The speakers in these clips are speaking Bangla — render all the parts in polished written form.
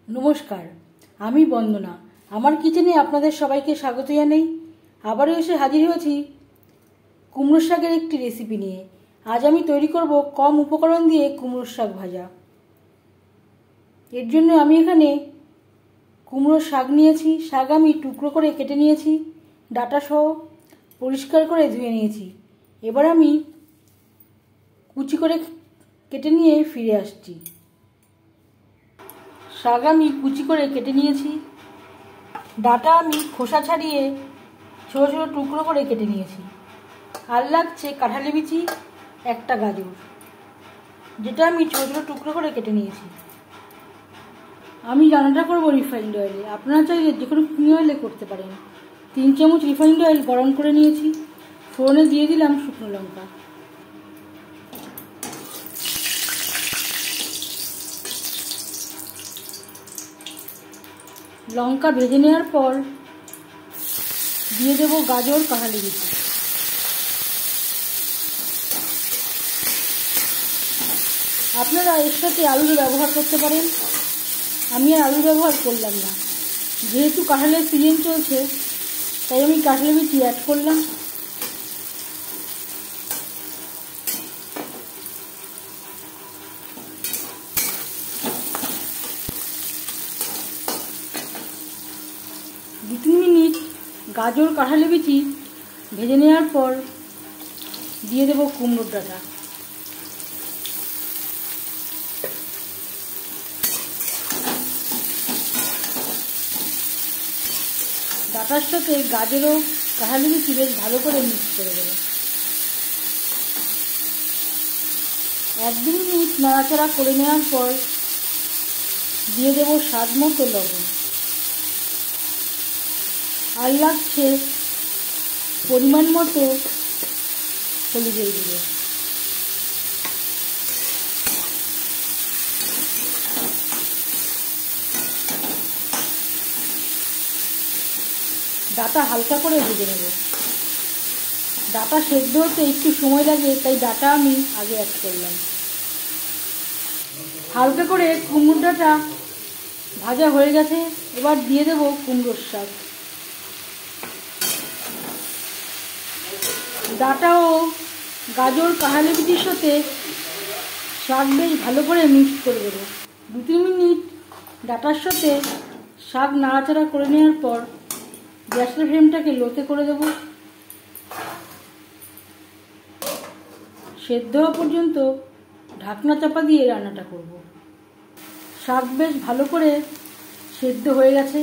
নমস্কার, আমি বন্দনা। আমার কিচেনে আপনাদের সবাইকে স্বাগত জানাই। আবারও এসে হাজির হয়েছি কুমড়ো শাকের একটি রেসিপি নিয়ে। আজ আমি তৈরি করব কম উপকরণ দিয়ে কুমড়োর শাক ভাজা। এর জন্য আমি এখানে কুমড়োর শাক নিয়েছি। শাক আমি টুকরো করে কেটে নিয়েছি, ডাঁটা সহ পরিষ্কার করে ধুয়ে নিয়েছি। এবার আমি কুচি করে কেটে নিয়ে ফিরে আসছি। শাক আমি কুচি করে কেটে নিয়েছি, ডাঁটা আমি খোসা ছাড়িয়ে ছোটো ছোটো টুকরো করে কেটে নিয়েছি। আর লাগছে কাঁঠালি বিচি, একটা গাজর, যেটা আমি ছোটো ছোটো টুকরো করে কেটে নিয়েছি। আমি রান্নাটা করবো রিফাইন্ড অয়েলে, আপনারা চাইলে যে কোনো কুকিং অয়েলে করতে পারেন। 3 চামচ রিফাইন্ড অয়েল গরম করে নিয়েছি। ফোড়নে দিয়ে দিলাম শুকনো লঙ্কা, লঙ্কা ভেজে নেওয়ার পর দিয়ে দেব গাজর, কাঁঠালি বিচি। আপনারা এর সাথে আলুর ব্যবহার করতে পারেন, আমি আর আলু ব্যবহার করলাম না। যেহেতু কাঁঠালের সিজন চলছে তাই আমি কাঁঠালি বিচি অ্যাড করলাম। দু 3 মিনিট গাজর, কাঁঠালি বিচি ভেজে নেওয়ার পর দিয়ে দেব কুমড়োর ডাঁটা। ডাঁটার সাথে গাজর ও কাঁঠালি বিচি বেশ ভালো করে মিক্স করে দেব। 1-2 মিনিট নাড়াচাড়া করে নেওয়ার পর দিয়ে দেব স্বাদ মতো লবণ। আর লাগছে পরিমাণ মতো হলুদের গুঁড়ো। ডাঁটা হালকা করে ভেজে নেব। ডাঁটা সেদ্ধ হতে একটু সময় লাগে, তাই ডাঁটা আমি আগে অ্যাড করলাম। হালকা করে কুমড়োর ডাঁটা ভাজা হয়ে গেছে। এবার দিয়ে দেব কুমড়োর শাক। ডাঁটা ও গাজর, কাঁঠালি বিচির সাথে শাক বেশ ভালো করে মিক্স করে দেবো। 2-3 মিনিট ডাঁটার সাথে শাক নাড়াচাড়া করে নেওয়ার পর গ্যাসের ফ্লেমটাকে লোতে করে দেব। সেদ্ধ হওয়া পর্যন্ত ঢাকনা চাপা দিয়ে রান্নাটা করব। শাক বেশ ভালো করে সেদ্ধ হয়ে গেছে।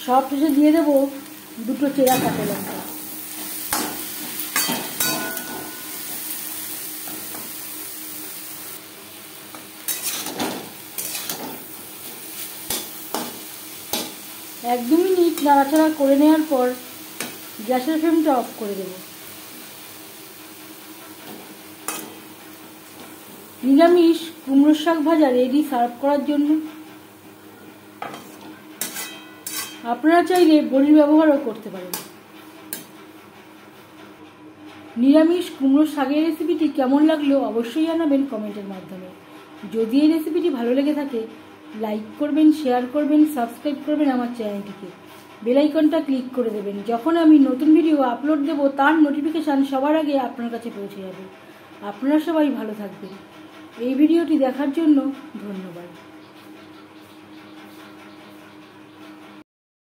সব শেষে দিয়ে দেব 2টো চেরা কাঁচা লঙ্কা। এক 2 মিনিট নাড়াচাড়া করে নেওয়ার পর গ্যাসের ফ্লেমটা অফ করে দেব। নিরামিষ কুমড়োর শাক ভাজা রেডি সার্ভ করার জন্য। আপনারা চাইলে বড়ির ব্যবহারও করতে পারেন। নিরামিষ কুমড়োর শাকের রেসিপিটি কেমন লাগলো অবশ্যই জানাবেন কমেন্টের মাধ্যমে। যদি এই রেসিপিটি ভালো লেগে থাকে লাইক করবেন, শেয়ার করবেন, সাবস্ক্রাইব করবেন আমার চ্যানেলটিকে। বেল আইকনটা ক্লিক করে দেবেন। যখন আমি নতুন ভিডিও আপলোড দেব তার নোটিফিকেশান সবার আগে আপনার কাছে পৌঁছে যাবে। আপনারা সবাই ভালো থাকবেন। এই ভিডিওটি দেখার জন্য ধন্যবাদ।